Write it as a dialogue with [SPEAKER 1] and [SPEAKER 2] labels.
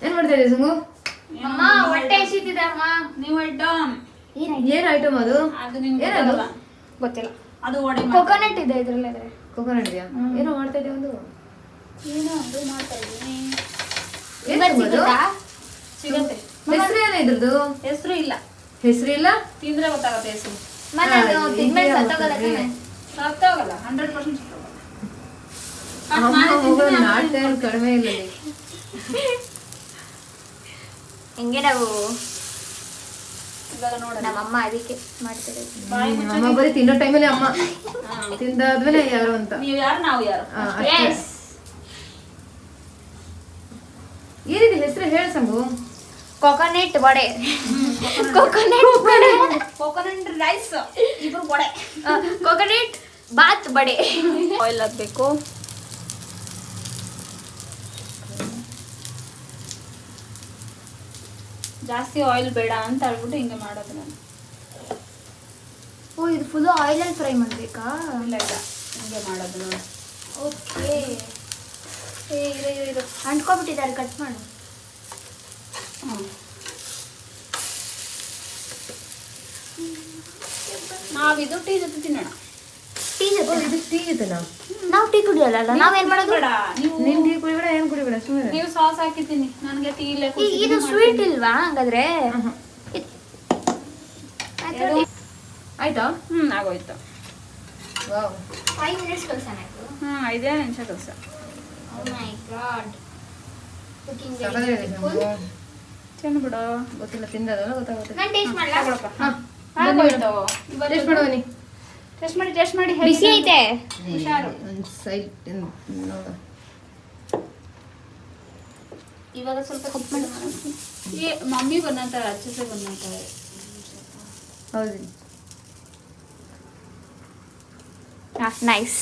[SPEAKER 1] ಏನ್ ಮಾಡ್ತಾ ಇದೀಯ ಸಂಗು?
[SPEAKER 2] ಅಮ್ಮ ಹೊಟ್ಟೆ ಹಸಿತಿದೆ ಅಮ್ಮ.
[SPEAKER 3] ನೀವು ಐಟಮ್
[SPEAKER 1] ಏನ್ ಐಟಮ್ ಅದು?
[SPEAKER 3] ಅದು ನಿಮ್ಗೆ
[SPEAKER 1] ಏನದು?
[SPEAKER 2] ಗೊತ್ತಿಲ್ಲ.
[SPEAKER 3] ಅದು ಒಡೆ
[SPEAKER 2] ಕೊಕೊನಟ್ ಇದೆ ಇದ್ರಲ್ಲೇ.
[SPEAKER 1] ಕೋಕೋನಟ್ ಇದೆಯಾ? ಏನೋ ಮಾಡ್ತಾ ಇದೀಯ ಒಂದು?
[SPEAKER 3] ಏನೋ ಅದು ಮಾಡ್ತಾ ಇದ್ದೀನಿ. ಸಿಗತ್ತೆ.
[SPEAKER 1] ಹೆಸರು ಏನ ಇದ್ರದ್ದು?
[SPEAKER 3] ಹೆಸರು ಇಲ್ಲ.
[SPEAKER 1] ಹೆಸರು ಇಲ್ಲ?
[SPEAKER 3] ತಿಂದ್ರೆ ಗೊತ್ತಾಗತ್ತೆ ಹೆಸರು.
[SPEAKER 2] ತಿಂದ್ಮೇಲೆ ಸತ್ತೋಗಲ್ಲ ತಾನೆ?
[SPEAKER 3] ಸತ್ತೋಗಲ್ಲ, 100% ಸತ್ತೋಗಲ್ಲ.
[SPEAKER 1] ನಾಟ ಕಡಿಮೆ ಇಲ್ಲ.
[SPEAKER 2] ಹೆಂಗೆ ನಾವು
[SPEAKER 3] ಇವಾಗ ನೋಡ
[SPEAKER 2] ನಮ್ಮಮ್ಮ ಅದಕ್ಕೆ ಮಾಡ್ತಾರೆ.
[SPEAKER 1] ಅಮ್ಮ ಬರೀ ತಿನ್ನೋ ಟೈಮಲ್ಲಿ ಅಮ್ಮ ತಿಂದಾದ್ಮೇಲೆ ಯಾರು ಅಂತ.
[SPEAKER 3] ನೀವು ಯಾರು ನಾವು ಯಾರು.
[SPEAKER 1] ಏನಿದೆ ಹೆಸರು ಹೇಳ ಸಂಗು?
[SPEAKER 2] Coconut vada. Coconut vada.
[SPEAKER 3] Coconut rice. ಇಬ್ರು ವಡೆ.
[SPEAKER 2] ಕೊಕೊನಟ್ ಬಾತ್ ವಡೆ.
[SPEAKER 3] ಆಯಿಲ್ ಹಾಕ್ಬೇಕು. ಜಾಸ್ತಿ ಆಯಿಲ್ ಬೇಡ ಅಂತ ಹೇಳ್ಬಿಟ್ಟು ಹಿಂಗೆ ಮಾಡೋದು ನಾನು.
[SPEAKER 2] ಓ ಇದು ಫುಲ್ ಆಯಿಲ್ ಅಲ್ಲಿ ಫ್ರೈ ಮಾಡಬೇಕಾ?
[SPEAKER 3] ಇಲ್ಲ ಇಲ್ಲ, ಹಿಂಗೆ ಮಾಡೋದು ನೋಡಿ.
[SPEAKER 2] ಓಕೆ. ಇದು ಅಂಟ್ಕೊಬಿಟ್ಟಿದ್ದಾರೆ, ಕಟ್ ಮಾಡು.
[SPEAKER 3] ನಾವಿದು ಟೀ ಜೊತೆ ತಿನ್ನೋಣ.
[SPEAKER 2] ಟೀ ಜೊತೆ?
[SPEAKER 1] ಇದು ಟೀ ಜೊತೆನಾ?
[SPEAKER 2] ನಾವು ಟೀ ಕುಡಿಯಲ್ಲ, ನಾವೇನ್ ಮಾಡೋದು?
[SPEAKER 3] ಬೇಡ, ನೀವು
[SPEAKER 1] ನೀನ್ ಟೀ ಕುಡಿಬೇಡ, ಏನ್ ಕುಡಿಬೇಡ, ಸುಮ್ಮನೆ.
[SPEAKER 3] ನೀವು ಸಾಸ್ ಹಾಕಿದ್ದೀನಿ, ನನಗೆ ಟೀ ಇಲ್ಲ.
[SPEAKER 2] ಇದು ಸ್ವೀಟ್ ಇಲ್ವಾ ಹಂಗಾದ್ರೆ?
[SPEAKER 1] ಆಯ್ತಾ?
[SPEAKER 3] ಆಗೋಯ್ತು.
[SPEAKER 1] Wow,
[SPEAKER 2] 5 minutes ಕಲ್ಸನಾಯ್ತು.
[SPEAKER 3] 5 ನಿಮಿಷ ಕೆಲಸ.
[SPEAKER 2] Oh my god. Cooking very
[SPEAKER 1] ಸಖತ್ತಾಗಿದೆ
[SPEAKER 2] beautiful.
[SPEAKER 1] ಸಂಗು.
[SPEAKER 3] ಚೆನ್ನ ಬಿಡು.
[SPEAKER 1] ಗೊತ್ತಿಲ್ಲ, ತಿಂದದಲ್ಲ ಗೊತ್ತಾಗುತ್ತೆ.
[SPEAKER 2] ನಾನು ಟೇಸ್ಟ್ ಮಾಡ್ಲಾ?
[SPEAKER 3] ತಗೊಳಪ್ಪ.
[SPEAKER 1] ಹಾ,
[SPEAKER 3] ಆಗೋಯ್ತು.
[SPEAKER 1] ಟೇಸ್ಟ್ ಮಾಡುವ ನೀ.
[SPEAKER 3] ಟೇಸ್ಟ್ ಮಾಡಿ
[SPEAKER 2] ಬಿಸಿ ಐತೆ.
[SPEAKER 3] ಹುಷಾರು.
[SPEAKER 1] ಒಂದು ಸೈಡ್ ನೋಡು.
[SPEAKER 2] ಇವಾಗ ಸ್ವಲ್ಪ ಕಪ್ ಮಾಡಿ.
[SPEAKER 3] ये मम्मी बनाता है, अच्छे से बनाता है.
[SPEAKER 1] ಹೌದು.
[SPEAKER 2] ನೈಸ್.